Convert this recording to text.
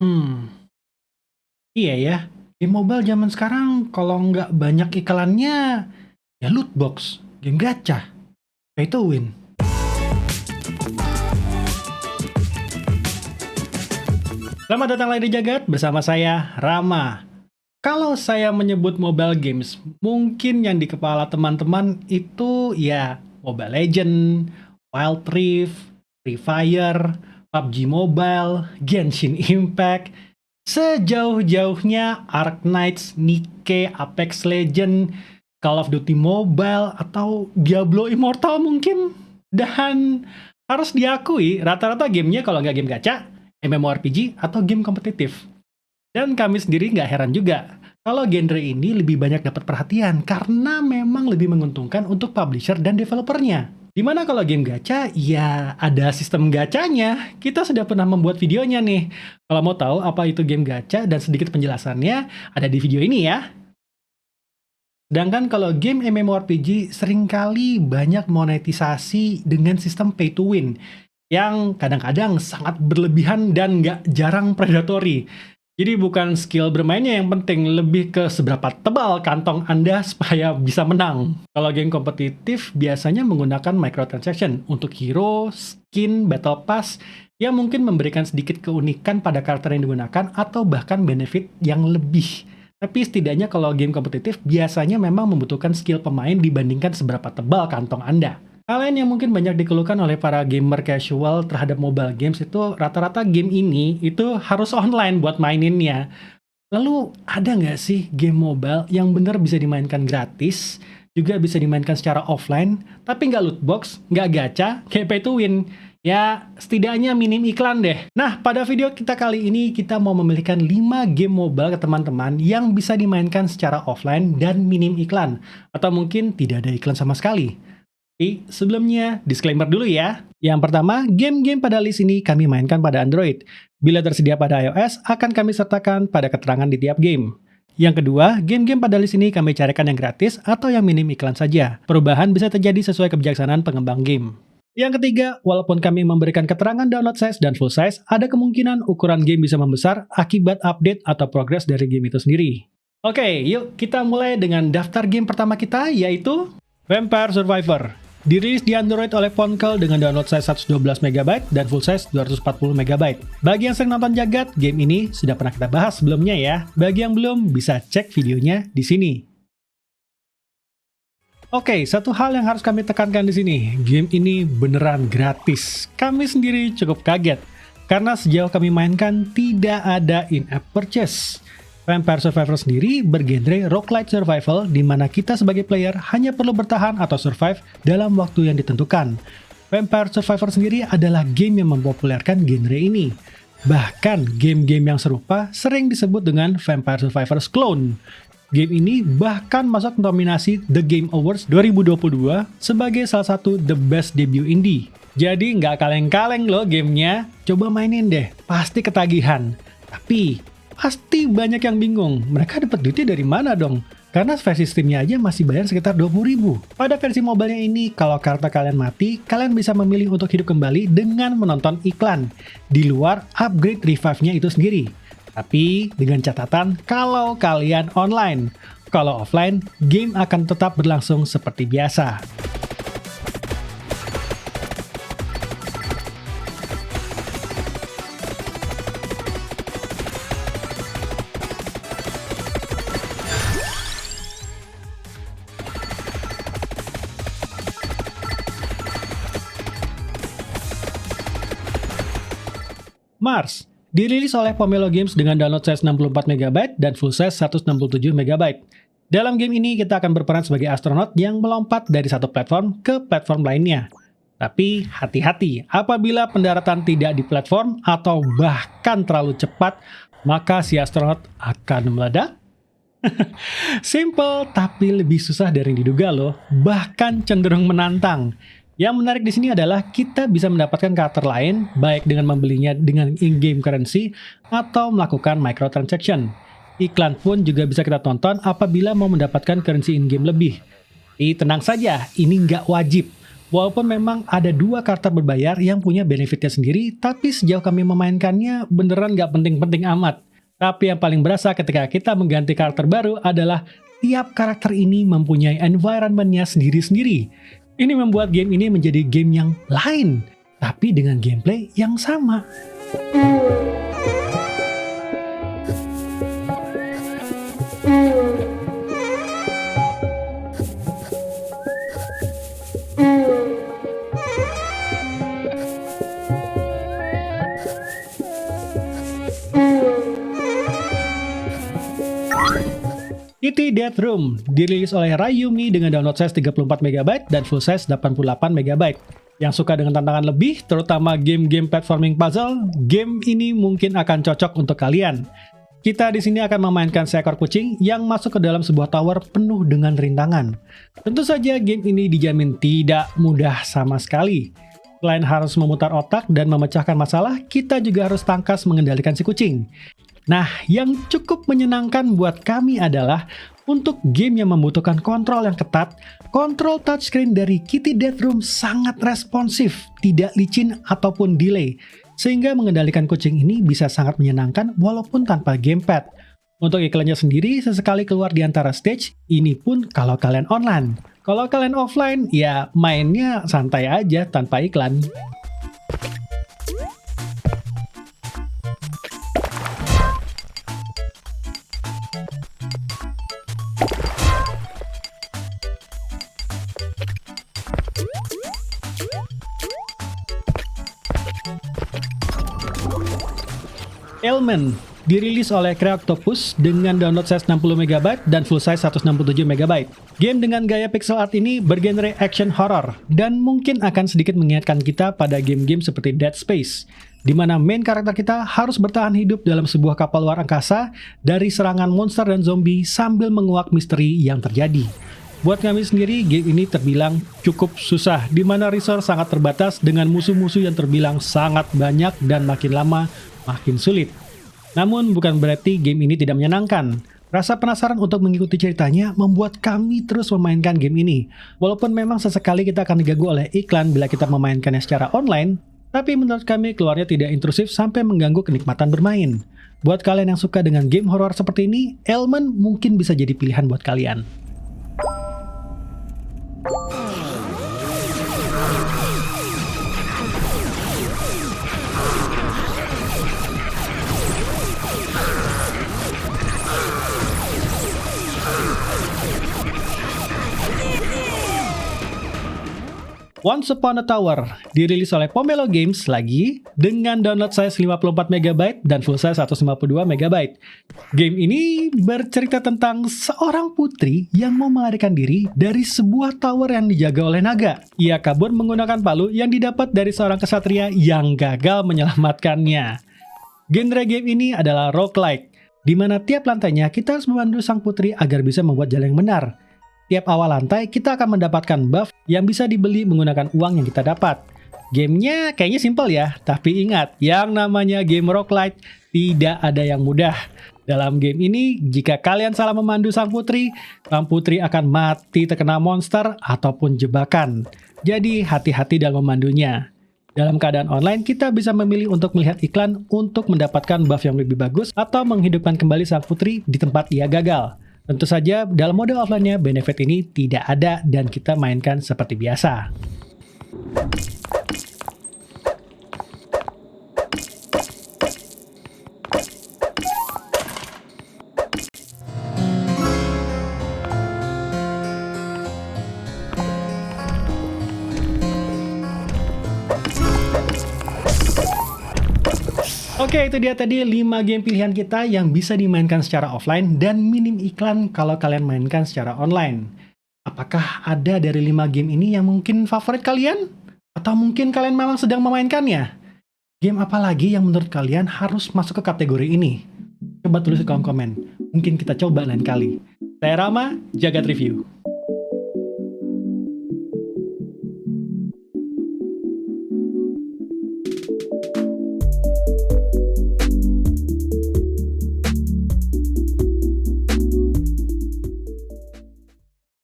Hmm, iya ya. Game mobile zaman sekarang kalau nggak banyak iklannya, ya loot box, game gacha, pay to win. Selamat datang lagi di Jagat bersama saya, Rama. Kalau saya menyebut mobile games, mungkin yang di kepala teman-teman itu ya Mobile Legend, Wild Rift, Free Fire, PUBG Mobile, Genshin Impact, sejauh-jauhnya Arknights, Nikke, Apex Legend, Call of Duty Mobile, atau Diablo Immortal mungkin. Dan harus diakui, rata-rata gamenya kalau nggak game gacha, MMORPG, atau game kompetitif. Dan kami sendiri nggak heran juga kalau genre ini lebih banyak dapat perhatian karena memang lebih menguntungkan untuk publisher dan developernya. Dimana kalau game gacha, ya ada sistem gachanya. Kita sudah pernah membuat videonya nih. Kalau mau tahu apa itu game gacha dan sedikit penjelasannya, ada di video ini ya. Sedangkan kalau game MMORPG seringkali banyak monetisasi dengan sistem pay to win yang kadang-kadang sangat berlebihan dan nggak jarang predatory. Jadi bukan skill bermainnya yang penting, lebih ke seberapa tebal kantong Anda supaya bisa menang. Kalau game kompetitif biasanya menggunakan microtransaction untuk hero, skin, battle pass, yang mungkin memberikan sedikit keunikan pada karakter yang digunakan atau bahkan benefit yang lebih. Tapi setidaknya kalau game kompetitif biasanya memang membutuhkan skill pemain dibandingkan seberapa tebal kantong Anda. Hal lain yang mungkin banyak dikeluhkan oleh para gamer casual terhadap mobile games itu rata-rata game ini itu harus online buat maininnya. Lalu ada nggak sih game mobile yang bener bisa dimainkan gratis, juga bisa dimainkan secara offline, tapi nggak loot box, nggak gacha, kayak pay to win? Ya, setidaknya minim iklan deh. Nah, pada video kita kali ini, kita mau memilihkan 5 game mobile ke teman-teman yang bisa dimainkan secara offline dan minim iklan. Atau mungkin tidak ada iklan sama sekali. Tapi sebelumnya, disclaimer dulu ya. Yang pertama, game-game pada list ini kami mainkan pada Android. Bila tersedia pada iOS, akan kami sertakan pada keterangan di tiap game. Yang kedua, game-game pada list ini kami carikan yang gratis atau yang minim iklan saja. Perubahan bisa terjadi sesuai kebijaksanaan pengembang game. Yang ketiga, walaupun kami memberikan keterangan download size dan full size, ada kemungkinan ukuran game bisa membesar akibat update atau progres dari game itu sendiri. Oke, yuk kita mulai dengan daftar game pertama kita, yaitu Vampire Survivor. Dirilis di Android oleh Ponkel dengan download size 112 MB dan full size 240 MB. Bagi yang sering nonton Jagat, game ini sudah pernah kita bahas sebelumnya ya. Bagi yang belum, bisa cek videonya di sini. Oke, satu hal yang harus kami tekankan di sini, game ini beneran gratis. Kami sendiri cukup kaget, karena sejauh kami mainkan tidak ada in-app purchase. Vampire Survivor sendiri bergenre roguelite survival, di mana kita sebagai player hanya perlu bertahan atau survive dalam waktu yang ditentukan. Vampire Survivor sendiri adalah game yang mempopulerkan genre ini. Bahkan game-game yang serupa sering disebut dengan Vampire Survivor's clone. Game ini bahkan masuk nominasi The Game Awards 2022 sebagai salah satu the best debut indie. Jadi nggak kaleng-kaleng loh gamenya, coba mainin deh, pasti ketagihan. Tapi pasti banyak yang bingung, mereka dapat duitnya dari mana dong? Karena versi Steamnya aja masih bayar sekitar 20.000. Pada versi mobilenya ini, kalau karakter kalian mati, kalian bisa memilih untuk hidup kembali dengan menonton iklan, di luar upgrade revive-nya itu sendiri. Tapi dengan catatan kalau kalian online. Kalau offline, game akan tetap berlangsung seperti biasa. Mars dirilis oleh Pomelo Games dengan download size 64 MB dan full size 167 MB. Dalam game ini kita akan berperan sebagai astronot yang melompat dari satu platform ke platform lainnya. Tapi hati-hati, apabila pendaratan tidak di platform atau bahkan terlalu cepat, maka si astronot akan meledak. Simple tapi lebih susah dari yang diduga loh, bahkan cenderung menantang. Yang menarik di sini adalah kita bisa mendapatkan karakter lain, baik dengan membelinya dengan in-game currency atau melakukan microtransaction. Iklan pun juga bisa kita tonton apabila mau mendapatkan currency in-game lebih. Tenang saja, ini nggak wajib. Walaupun memang ada dua karakter berbayar yang punya benefitnya sendiri, tapi sejauh kami memainkannya beneran nggak penting-penting amat. Tapi yang paling berasa ketika kita mengganti karakter baru adalah tiap karakter ini mempunyai environment-nya sendiri-sendiri. Ini membuat game ini menjadi game yang lain, tapi dengan gameplay yang sama. Kitty Death Room dirilis oleh Ryumi dengan download size 34MB dan full size 88MB. Yang suka dengan tantangan lebih, terutama game-game platforming puzzle, game ini mungkin akan cocok untuk kalian. Kita di sini akan memainkan seekor kucing yang masuk ke dalam sebuah tower penuh dengan rintangan. Tentu saja game ini dijamin tidak mudah sama sekali. Selain harus memutar otak dan memecahkan masalah, kita juga harus tangkas mengendalikan si kucing. Nah, yang cukup menyenangkan buat kami adalah untuk game yang membutuhkan kontrol yang ketat, kontrol touchscreen dari Kitty Death Room sangat responsif, tidak licin ataupun delay, sehingga mengendalikan kucing ini bisa sangat menyenangkan walaupun tanpa gamepad. Untuk iklannya sendiri sesekali keluar di antara stage, ini pun kalau kalian online. Kalau kalian offline, ya mainnya santai aja tanpa iklan. Element dirilis oleh Creatopus dengan download size 60MB dan full size 167MB. Game dengan gaya pixel art ini bergenre action horror dan mungkin akan sedikit mengingatkan kita pada game-game seperti Dead Space, di mana main karakter kita harus bertahan hidup dalam sebuah kapal luar angkasa dari serangan monster dan zombie sambil menguak misteri yang terjadi. Buat kami sendiri, game ini terbilang cukup susah, di mana resource sangat terbatas dengan musuh-musuh yang terbilang sangat banyak dan makin lama makin sulit. Namun bukan berarti game ini tidak menyenangkan. Rasa penasaran untuk mengikuti ceritanya membuat kami terus memainkan game ini. Walaupun memang sesekali kita akan diganggu oleh iklan bila kita memainkannya secara online, tapi menurut kami keluarnya tidak intrusif sampai mengganggu kenikmatan bermain. Buat kalian yang suka dengan game horror seperti ini, Element mungkin bisa jadi pilihan buat kalian. Once Upon a Tower dirilis oleh Pomelo Games lagi dengan download size 54MB dan full size 152MB. Game ini bercerita tentang seorang putri yang mau melarikan diri dari sebuah tower yang dijaga oleh naga. Ia kabur menggunakan palu yang didapat dari seorang kesatria yang gagal menyelamatkannya. Genre game ini adalah roguelike, di mana tiap lantainya kita harus membantu sang putri agar bisa membuat jalan yang benar. Tiap awal lantai, kita akan mendapatkan buff yang bisa dibeli menggunakan uang yang kita dapat. Gamenya kayaknya simpel ya, tapi ingat, yang namanya game roguelite tidak ada yang mudah. Dalam game ini, jika kalian salah memandu sang putri akan mati terkena monster ataupun jebakan. Jadi hati-hati dalam memandunya. Dalam keadaan online, kita bisa memilih untuk melihat iklan untuk mendapatkan buff yang lebih bagus atau menghidupkan kembali sang putri di tempat ia gagal. Tentu saja dalam mode offline-nya benefit ini tidak ada dan kita mainkan seperti biasa. Oke, itu dia tadi 5 game pilihan kita yang bisa dimainkan secara offline dan minim iklan kalau kalian mainkan secara online. Apakah ada dari 5 game ini yang mungkin favorit kalian? Atau mungkin kalian memang sedang memainkannya? Game apa lagi yang menurut kalian harus masuk ke kategori ini? Coba tulis di kolom komen. Mungkin kita coba lain kali. Saya Rama, Jagat Review.